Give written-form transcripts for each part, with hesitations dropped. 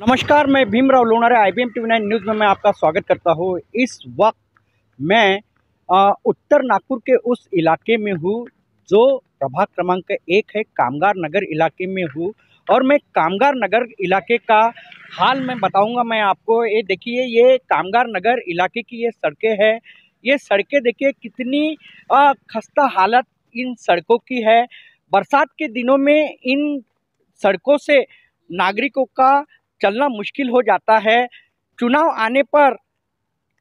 नमस्कार, मैं Bhimrao Lonare IBM TV9 news में मैं आपका स्वागत करता हूँ। इस वक्त मैं उत्तर नागपुर के उस इलाके में हूँ जो प्रभाग क्रमांक 1 है, कामगार नगर इलाके में हूँ। और मैं कामगार नगर इलाके का हाल मैं बताऊंगा मैं आपको। ये देखिए, ये कामगार नगर इलाके की ये सड़कें हैं। ये सड़कें देखिए कितनी खस्ता हालत इन सड़कों की है। बरसात के दिनों में इन सड़कों से नागरिकों का चलना मुश्किल हो जाता है। चुनाव आने पर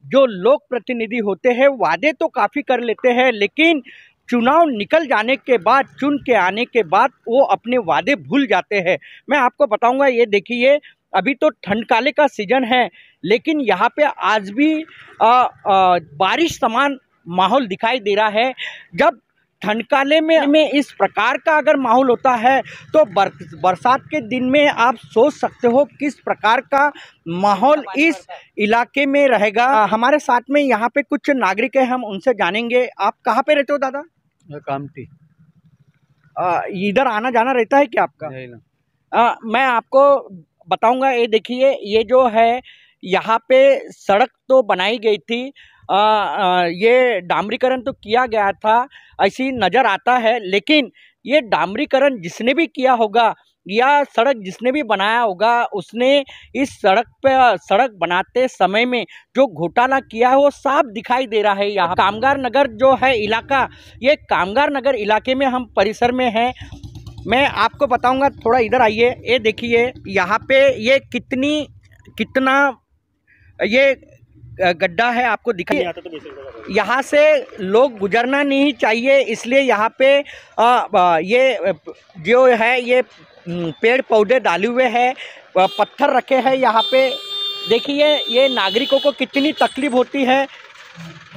जो लोक प्रतिनिधि होते हैं वादे तो काफ़ी कर लेते हैं, लेकिन चुनाव निकल जाने के बाद, चुन के आने के बाद वो अपने वादे भूल जाते हैं। मैं आपको बताऊंगा, ये देखिए अभी तो ठंडकाले का सीजन है, लेकिन यहाँ पे आज भी बारिश समान माहौल दिखाई दे रहा है। जब ठंडकाले में इस प्रकार का अगर माहौल होता है तो बरसात के दिन में आप सोच सकते हो किस प्रकार का माहौल इस इलाके में रहेगा। हमारे साथ में यहाँ पे कुछ नागरिक हैं, हम उनसे जानेंगे। आप कहाँ पे रहते हो दादा? कामठी। इधर आना जाना रहता है क्या आपका? नहीं ना। मैं आपको बताऊंगा। ये देखिए, ये जो है यहाँ पे सड़क तो बनाई गई थी, ये डामरीकरण तो किया गया था, ऐसी नज़र आता है। लेकिन ये डामरीकरण जिसने भी किया होगा या सड़क जिसने भी बनाया होगा, उसने इस सड़क पे सड़क बनाते समय में जो घोटाला किया है वो साफ दिखाई दे रहा है। यहाँ कामगार नगर जो है इलाका, ये कामगार नगर इलाके में हम परिसर में हैं। मैं आपको बताऊंगा, थोड़ा इधर आइए। ये देखिए यहाँ पे ये कितना ये गड्ढा है, आपको दिखाई यहाँ से लोग गुजरना नहीं चाहिए, इसलिए यहाँ पे ये जो है ये पेड़ पौधे डाले हुए हैं, पत्थर रखे हैं यहाँ पे। देखिए ये नागरिकों को कितनी तकलीफ होती है।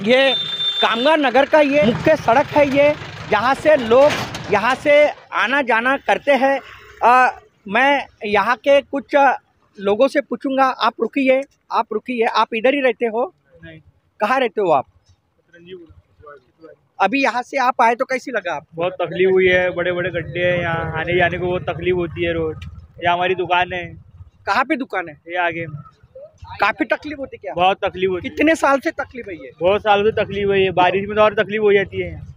ये कामगार नगर का ये मुख्य सड़क है, ये यहाँ से लोग यहाँ से आना जाना करते हैं। मैं यहाँ के कुछ लोगों से पूछूंगा। आप रुकिए, आप इधर ही रहते हो? नहीं। कहाँ रहते हो आप? अभी यहाँ से आप आए तो कैसी लगा आप? बहुत तकलीफ हुई है, बड़े बड़े गड्ढे हैं, यहाँ आने जाने को बहुत तकलीफ होती है रोज। यहाँ हमारी दुकान है। कहाँ पे दुकान है? ये आगे। काफी तकलीफ होती क्या? बहुत तकलीफ होती है। कितने साल से तकलीफ है ये? बहुत सालों से तकलीफ है, ये बारिश में तो और तकलीफ हो जाती है।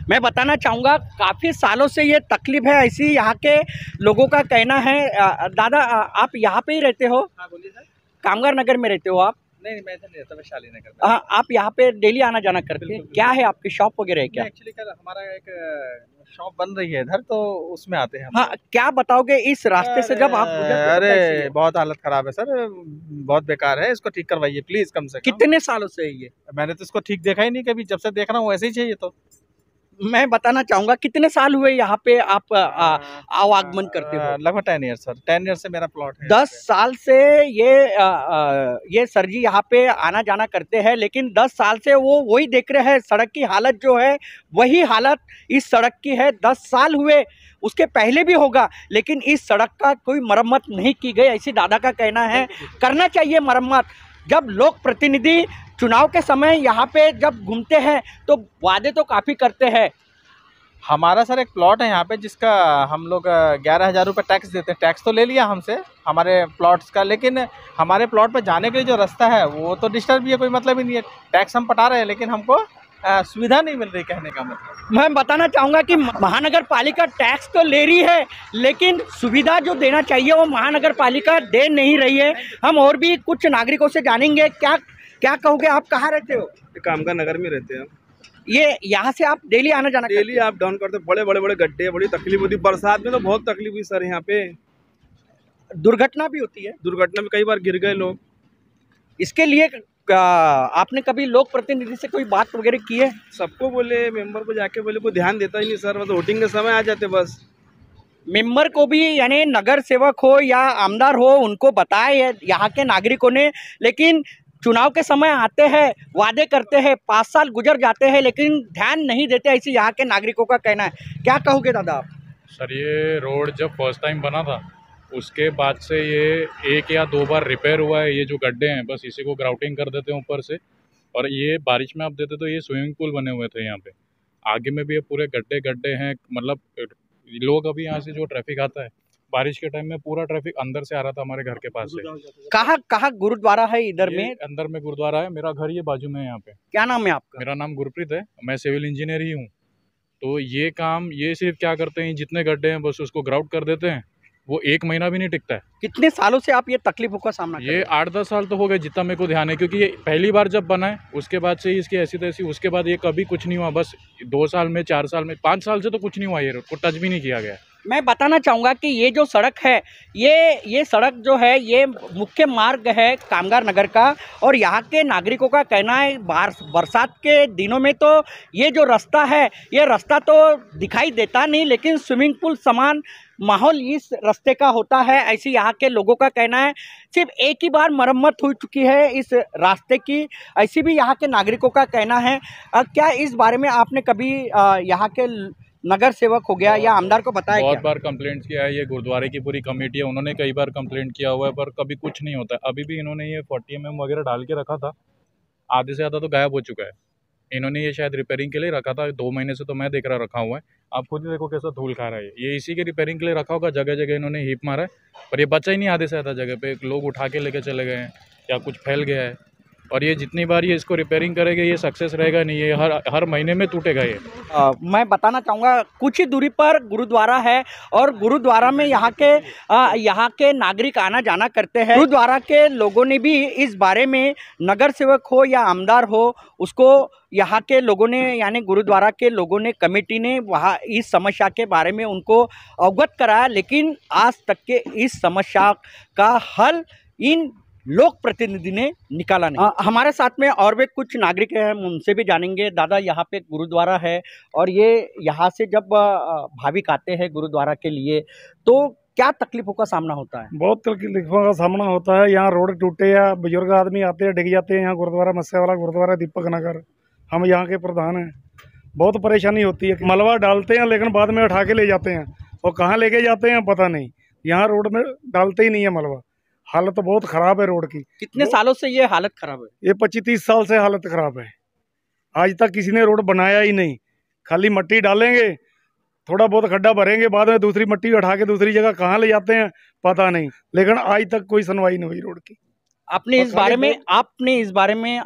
मैं बताना चाहूँगा, काफ़ी सालों से ये तकलीफ है, ऐसी यहाँ के लोगों का कहना है। दादा आप यहाँ पे ही रहते हो? हाँ बोलिए सर। कामगार नगर में रहते हो आप? नहीं, मैं इधर नहीं रहता, मैं शाली नगर में। हाँ, आप यहाँ पे डेली आना जाना करते हैं? क्या है आपकी शॉप वगैरह है क्या? एक्चुअली कल हमारा एक शॉप बन रही है इधर, तो उसमें आते हैं हम। हाँ, क्या बताओगे इस रास्ते से जब आप गुजरते हो तो कैसी अरे है? बहुत हालत खराब है सर, बहुत बेकार है। इसको ठीक करवाइए प्लीज, कम से कम। कितने सालों से है ये? मैंने तो इसको ठीक देखा ही नहीं कभी, जब से देख रहा हूँ ऐसे ही चाहिए। तो मैं बताना चाहूँगा, कितने साल हुए यहाँ पे आप आवागमन करते हो? लगभग 10 ईयर सर, 10 ईयर से मेरा प्लॉट है। 10 साल से ये सर जी यहाँ पे आना जाना करते हैं, लेकिन 10 साल से वो वही देख रहे हैं। सड़क की हालत जो है वही हालत इस सड़क की है। 10 साल हुए, उसके पहले भी होगा, लेकिन इस सड़क का कोई मरम्मत नहीं की गई, ऐसी दादा का कहना है। करना चाहिए मरम्मत। जब लोक प्रतिनिधि चुनाव के समय यहाँ पे जब घूमते हैं तो वादे तो काफ़ी करते हैं। हमारा सर एक प्लॉट है यहाँ पे, जिसका हम लोग 11,000 रुपये टैक्स देते हैं। टैक्स तो ले लिया हमसे हमारे प्लॉट्स का, लेकिन हमारे प्लॉट पे जाने के लिए जो रास्ता है वो तो डिस्टर्ब भी है, कोई मतलब ही नहीं है। टैक्स हम पटा रहे हैं, लेकिन हमको सुविधा नहीं मिल रही, कहने का मतलब। मैं बताना चाहूँगा कि महानगर पालिका टैक्स तो ले रही है, लेकिन सुविधा जो देना चाहिए वो महानगर पालिका दे नहीं रही है। हम और भी कुछ नागरिकों से जानेंगे। क्या कहोगे, आप कहाँ रहते हो? कामगार नगर में रहते हैं। ये यहाँ से आप डेली आना जाना डेली आप डाउन करते, बड़े बड़े गड्ढे, बड़ी तकलीफ होती है। बरसात में तो बहुत तकलीफ हुई सर, यहाँ पे दुर्घटना भी होती है। दुर्घटना में कई बार गिर गए लोग। इसके लिए आपने कभी लोक प्रतिनिधि से कोई बात वगैरह की है? सबको बोले, मेंबर को जाके बोले, कोई ध्यान देता ही नहीं सर। मतलब वोटिंग के समय आ जाते बस। मेंबर को भी, यानी नगर सेवक हो या आमदार हो, उनको बताया यहाँ के नागरिकों ने, लेकिन चुनाव के समय आते हैं, वादे करते हैं, 5 साल गुजर जाते हैं, लेकिन ध्यान नहीं देते, ऐसे यहाँ के नागरिकों का कहना है। क्या कहोगे दादा आप? सर ये रोड जब फर्स्ट टाइम बना था उसके बाद से ये 1 या 2 बार रिपेयर हुआ है। ये जो गड्ढे हैं बस इसी को ग्राउटिंग कर देते हैं ऊपर से, और ये बारिश में आप देते तो ये स्विमिंग पूल बने हुए थे यहाँ पे। आगे में भी ये पूरे गड्ढे हैं। मतलब लोग अभी यहाँ से जो ट्रैफिक आता है बारिश के टाइम में पूरा ट्रैफिक अंदर से आ रहा था हमारे घर के पास से। कहाँ कहाँ गुरुद्वारा है इधर ये में? अंदर में गुरुद्वारा है, मेरा घर ये बाजू में है यहाँ पे। क्या नाम है आपका? मेरा नाम गुरप्रीत है, मैं सिविल इंजीनियर ही हूँ। तो ये काम ये सिर्फ क्या करते हैं, जितने गड्ढे हैं बस उसको ग्राउट कर देते हैं, वो 1 महीना भी नहीं टिकता है। कितने सालों से आप ये तकलीफों का सामना कर रहे ये हैं? 8-10 साल तो हो गए जितना मेरे को ध्यान है, क्योंकि ये पहली बार जब बना है उसके बाद से ही इसकी ऐसी तैसी, उसके बाद ये कभी कुछ नहीं हुआ। बस 2 साल में, 4 साल में, 5 साल से तो कुछ नहीं हुआ, ये रोड को टच भी नहीं किया गया। मैं बताना चाहूँगा कि ये जो सड़क है, ये सड़क जो है ये मुख्य मार्ग है कामगार नगर का, और यहाँ के नागरिकों का कहना है बरसात के दिनों में तो ये जो रास्ता है, ये रास्ता तो दिखाई देता नहीं, लेकिन स्विमिंग पूल समान माहौल इस रास्ते का होता है, ऐसे यहाँ के लोगों का कहना है। सिर्फ एक ही बार मरम्मत हो चुकी है इस रास्ते की, ऐसी भी यहाँ के नागरिकों का कहना है। क्या इस बारे में आपने कभी यहाँ के नगर सेवक हो गया या आमदार को बताया? बहुत बार कंप्लेंट किया है, ये गुरुद्वारे की पूरी कमेटी है, उन्होंने कई बार कंप्लेंट किया हुआ है, पर कभी कुछ नहीं होता है। अभी भी इन्होंने ये 40 mm वगैरह डाल के रखा था, आधे से ज़्यादा तो गायब हो चुका है। इन्होंने ये शायद रिपेयरिंग के लिए रखा था, 2 महीने से तो मैं देख रहा रखा हुआ है। आप खुद ही देखो कैसा धूल खा रहा है, ये इसी के रिपेयरिंग के लिए रखा होगा। जगह जगह इन्होंने हीप मारा है, पर ये बचा ही नहीं आधे से ज़्यादा जगह पे, लोग उठा के लेके चले गए हैं या कुछ फैल गया है। और ये जितनी बार ये इसको रिपेयरिंग करेंगे ये सक्सेस रहेगा नहीं, ये हर महीने में टूटेगा ये। मैं बताना चाहूँगा कुछ ही दूरी पर गुरुद्वारा है, और गुरुद्वारा में यहाँ के नागरिक आना जाना करते हैं। गुरुद्वारा के लोगों ने भी इस बारे में, नगर सेवक हो या आमदार हो, उसको यहाँ के लोगों ने यानी गुरुद्वारा के लोगों ने, कमेटी ने वहाँ इस समस्या के बारे में उनको अवगत कराया, लेकिन आज तक के इस समस्या का हल इन लोक प्रतिनिधि ने निकाला नहीं। हमारे साथ में और भी कुछ नागरिक हैं, हम उनसे भी जानेंगे। दादा, यहाँ पे गुरुद्वारा है और ये यहाँ से जब भाविक आते हैं गुरुद्वारा के लिए तो क्या तकलीफों का सामना होता है? बहुत तकलीफों का सामना होता है। यहाँ रोड टूटे या बुजुर्ग आदमी आते हैं डिग जाते हैं। यहाँ गुरुद्वारा मस्से वाला गुरुद्वारा दीपक नगर, हम यहाँ के प्रधान हैं। बहुत परेशानी होती है, मलबा डालते हैं लेकिन बाद में उठा के ले जाते हैं, और कहाँ लेके जाते हैं पता नहीं। यहाँ रोड में डालते ही नहीं है मलबा। हालत तो बहुत खराब है रोड की। कितने सालों से ये हालत खराब है? ये 25-30 साल से हालत खराब है। आज तक किसी ने रोड बनाया ही नहीं। खाली मट्टी डालेंगे, थोड़ा बहुत खड्डा भरेंगे, बाद में दूसरी मट्टी उठा के दूसरी जगह कहाँ ले जाते हैं पता नहीं, लेकिन आज तक कोई सुनवाई नहीं हुई रोड की। आपने इस बारे में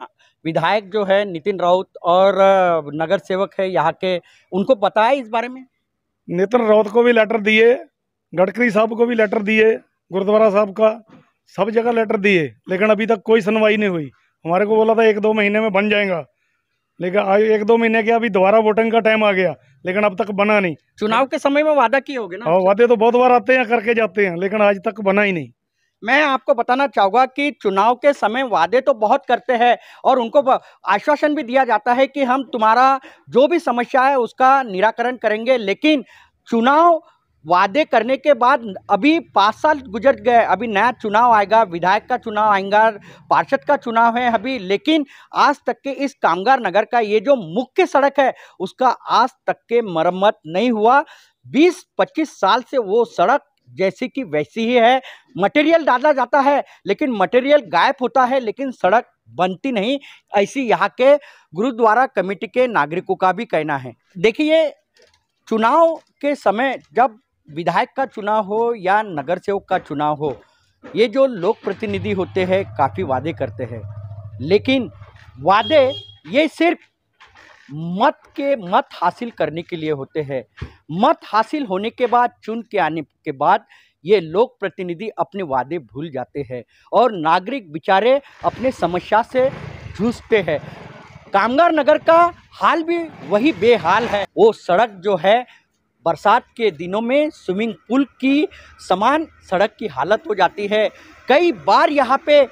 विधायक जो है नितिन राउत और नगर सेवक है यहाँ के, उनको पता है इस बारे में? नितिन राउत को भी लेटर दिए, गडकरी साहब को भी लेटर दिए, गुरुद्वारा साहब का सब जगह लेटर दिए, लेकिन अभी तक कोई सुनवाई नहीं हुई। हमारे को बोला था 1-2 महीने में बन जाएगा, लेकिन आज 1-2 महीने के अभी दोबारा वोटिंग का टाइम आ गया, लेकिन अब तक बना नहीं। चुनाव के समय में वादा किए होंगे ना? वादे तो बहुत बार आते हैं, करके जाते हैं, लेकिन आज तक बना ही नहीं। मैं आपको बताना चाहूँगा कि चुनाव के समय वादे तो बहुत करते हैं और उनको आश्वासन भी दिया जाता है कि हम तुम्हारा जो भी समस्या है उसका निराकरण करेंगे, लेकिन चुनाव वादे करने के बाद अभी 5 साल गुजर गए, अभी नया चुनाव आएगा, विधायक का चुनाव आएगा, पार्षद का चुनाव है अभी, लेकिन आज तक के इस कामगार नगर का ये जो मुख्य सड़क है उसका आज तक के मरम्मत नहीं हुआ। 20-25 साल से वो सड़क जैसी कि वैसी ही है। मटेरियल डाला जाता है लेकिन मटेरियल गायब होता है, लेकिन सड़क बनती नहीं, ऐसी यहाँ के गुरुद्वारा कमेटी के नागरिकों का भी कहना है। देखिए, चुनाव के समय जब विधायक का चुनाव हो या नगर सेवक का चुनाव हो, ये जो लोक प्रतिनिधि होते हैं काफ़ी वादे करते हैं, लेकिन वादे ये सिर्फ मत हासिल करने के लिए होते हैं। मत हासिल होने के बाद, चुन के आने के बाद ये लोक प्रतिनिधि अपने वादे भूल जाते हैं और नागरिक बेचारे अपने समस्या से जूझते हैं। कामगार नगर का हाल भी वही बेहाल है। वो सड़क जो है बरसात के दिनों में स्विमिंग पूल की समान सड़क की हालत हो जाती है। कई बार यहाँ पे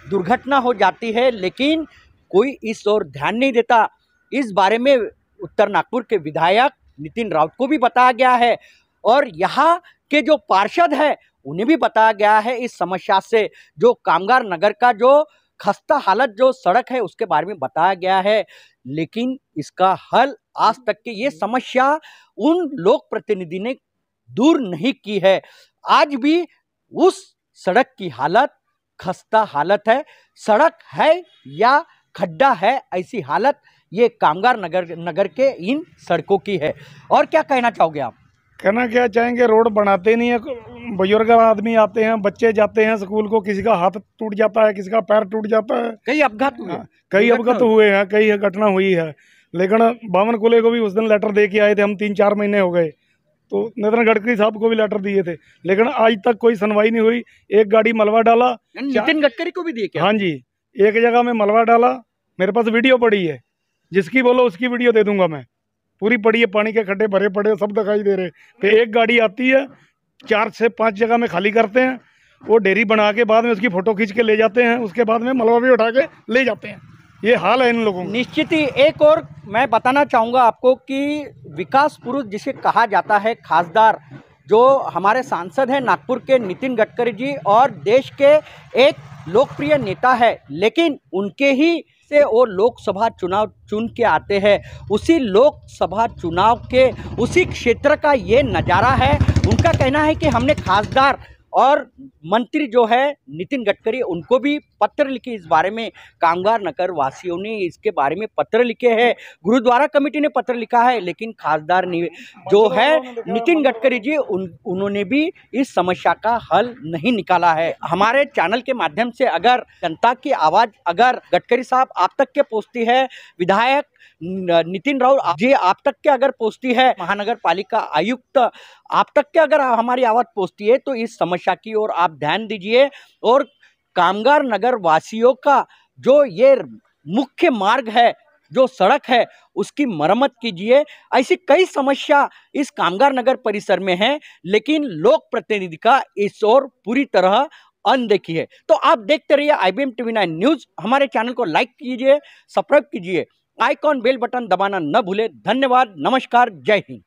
दुर्घटना हो जाती है, लेकिन कोई इस ओर ध्यान नहीं देता। इस बारे में उत्तर नागपुर के विधायक नितिन राउत को भी बताया गया है और यहाँ के जो पार्षद है उन्हें भी बताया गया है इस समस्या से। जो कामगार नगर का जो खस्ता हालत जो सड़क है उसके बारे में बताया गया है, लेकिन इसका हल आज तक के ये समस्या उन लोक प्रतिनिधि ने दूर नहीं की है। आज भी उस सड़क की हालत खस्ता हालत है। सड़क है या खड्डा है, ऐसी हालत ये कामगार नगर के इन सड़कों की है। और क्या कहना चाहोगे आप? कहना क्या चाहेंगे, रोड बनाते नहीं है, बुजुर्ग आदमी आते हैं, बच्चे जाते हैं स्कूल को, किसी का हाथ टूट जाता है, किसी का पैर टूट जाता है, कई अपघात हुए, कई अवगत हुए हैं, कई घटना हुई है। लेकिन बावन कुले को भी उस दिन लेटर दे के आए थे हम, 3-4 महीने हो गए, तो नितिन गडकरी साहब को भी लेटर दिए थे, लेकिन आज तक कोई सुनवाई नहीं हुई। एक गाड़ी मलबा डाला, नितिन गडकरी को भी दिए क्या? हाँ जी, एक जगह में मलबा डाला, मेरे पास वीडियो पड़ी है, जिसकी बोलो उसकी वीडियो दे दूंगा मैं, पूरी पड़ी है, पानी के खड्डे भरे पड़े सब दिखाई दे रहे। फिर एक गाड़ी आती है, 4 से 5 जगह में खाली करते हैं, वो डेयरी बना के बाद में उसकी फोटो खींच के ले जाते हैं, उसके बाद में मलबा भी उठा के ले जाते हैं। ये हाल है इन लोगों का। निश्चित ही एक और मैं बताना चाहूँगा आपको कि विकास पुरुष जिसे कहा जाता है, खासदार जो हमारे सांसद हैं नागपुर के नितिन गडकरी जी, और देश के एक लोकप्रिय नेता है, लेकिन उनके ही से वो लोकसभा चुनाव चुन के आते हैं। उसी लोकसभा चुनाव के उसी क्षेत्र का ये नज़ारा है। उनका कहना है कि हमने खासदार और मंत्री जो है नितिन गडकरी, उनको भी पत्र लिखे इस बारे में। कामगार नगर वासियों ने इसके बारे में पत्र लिखे हैं, गुरुद्वारा कमेटी ने पत्र लिखा है, लेकिन खासदार जो है नितिन गडकरी जी, उन्होंने भी इस समस्या का हल नहीं निकाला है। हमारे चैनल के माध्यम से अगर जनता की आवाज़ अगर गडकरी साहब आप तक के पहुँचती है, विधायक नितिन राउत जी आप तक के अगर पहुँचती है, महानगर पालिका आयुक्त आप तक के अगर हमारी आवाज़ पहुँचती है, तो इस समस्या की ओर आप ध्यान दीजिए और कामगार नगर वासियों का जो ये मुख्य मार्ग है, जो सड़क है, उसकी मरम्मत कीजिए। ऐसी कई समस्या इस कामगार नगर परिसर में है, लेकिन लोक प्रतिनिधि का इस ओर पूरी तरह अनदेखी है। तो आप देखते रहिए IBM TV9 न्यूज़। हमारे चैनल को लाइक कीजिए, सब्सक्राइब कीजिए, आइकॉन बेल बटन दबाना न भूले। धन्यवाद, नमस्कार, जय हिंद।